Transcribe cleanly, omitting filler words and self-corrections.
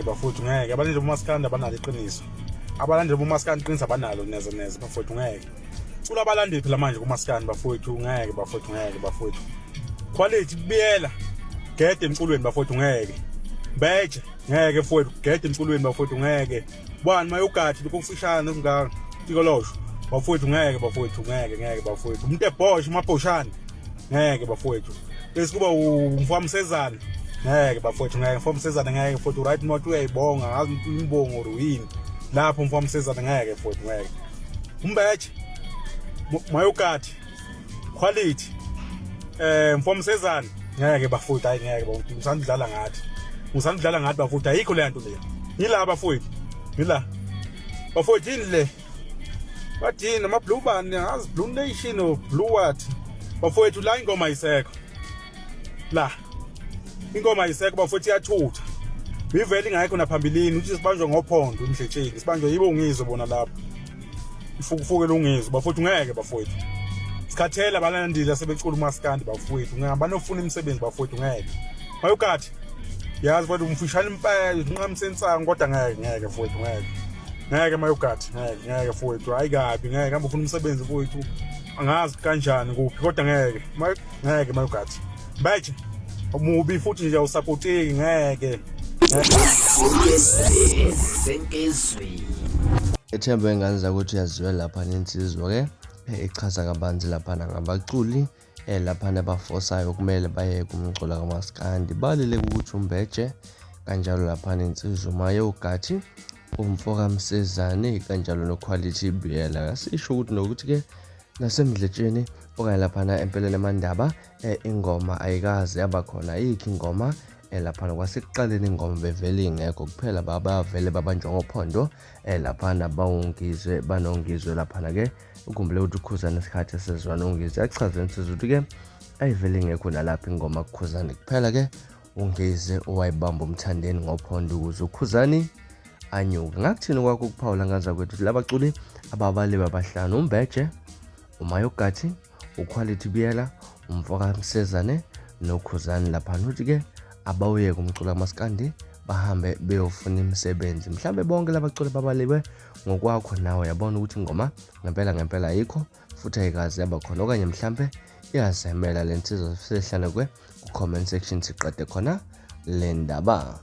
Bafowethu ngeke abalindi bomaskandi abanalo iqiniso. Abalandeli bomaskandi iqiniso abanalo neze bafowethu ngeke. Cula abalandeli phela manje kumaskandi bafowethu ngeke bafowethu. Quality kubiyela gede emculweni bafowethu ngeke. Beje ngeke mfowethu gede emculweni bafowethu ngeke. Bani mayogadi lokufishana ngaka tikolosho bafowethu ngeke bafowethu. Umuntu ebhosha mabhoshana ngeke bafowethu. Bese kuba umfamsezana ngeke bafowethu ngeke umfamsezana ngeke mfowethu right not uyayibonga ngazi imbongo ruini lapho umfamsezana ngeke mfowethu ngeke. Umbeje mayogadi quality mfamsezana ngeke bafowethu hayi ngeke bafowethu usandidlala ngathi bafowethu ayikho le nto le. Ngila bafowethu ngila bafowethu yini le bathini ama blue band ngazi blue nation or blue what bafowethu la ingoma ayisekho la ingoma ayisekho bafowethu iyathutha bivele ingayikho naphambilini uthi sibanjwe ngophondo emhletsheni sibanjwe yibo ungizwe bona lapho ifukufuke lungizwe bafowethu ngeke bafowethu sikhathela abalandeli asebecula umaskandi bafowethu ngaba nofuna imisebenzi bafowethu ngeke mayokati yazi kodwa umfishana impela unqamsensango kodwa ngeke mfowethu ngeke mayogadi ngeke mfowethu hayi kabi ngeke hamba ufuna umsebenzi mfowethu angazi kanjani kuphi kodwa ngeke mayogadi baje umubi futhi nje awusupporteki ngeke ethemba enganza ukuthi uyaziwe lapha nensizwa ke ichaza kabanzi lapha ngabaculi lapha nabafosayo kumele baye kumculo kamaskandi balile ukuthi umbeje kanjalo lapha nensizwa mayogadi umfoka msezane kanjalo noquality ibiyela sisho ukuthi nokuthi ke nasemdletsheni okanye lapha empeleni emandaba ingoma ayikaze yabakhona ikho ingoma lapha kwasekuqaleni ingoma bevele ingekho kuphela babavele babanjwa ngophondo lapha bawungizwe banongizwe lapha ke ukhumbule ukuthi ukhuzana isikhathi esezwana ongizwe achaza insizwa ukuthi ke ayivele ingekho nalapha ingoma kukhuzana kuphela ke ungize owayibamba umthandeni ngophondo ukuze ukhuzani anyuke. Ngakuthini kwakho ukuphawula ngaza kwethu labaculi ababali babahlanu umbeje umayogati uquality biyela umfoka msezane nokhuzani lapha uthi ke abawuye kumculo kamaskandi bahambe beyofuna imisebenzi mhlambe bonke labaculi babaliwe ngokwakho nawe yabona ukuthi ingoma ngempela ayikho futhi ayikaze yabakhona okanye mhlambe iyazemela lensizwa sehlane ku comment section siqede khona le ndaba.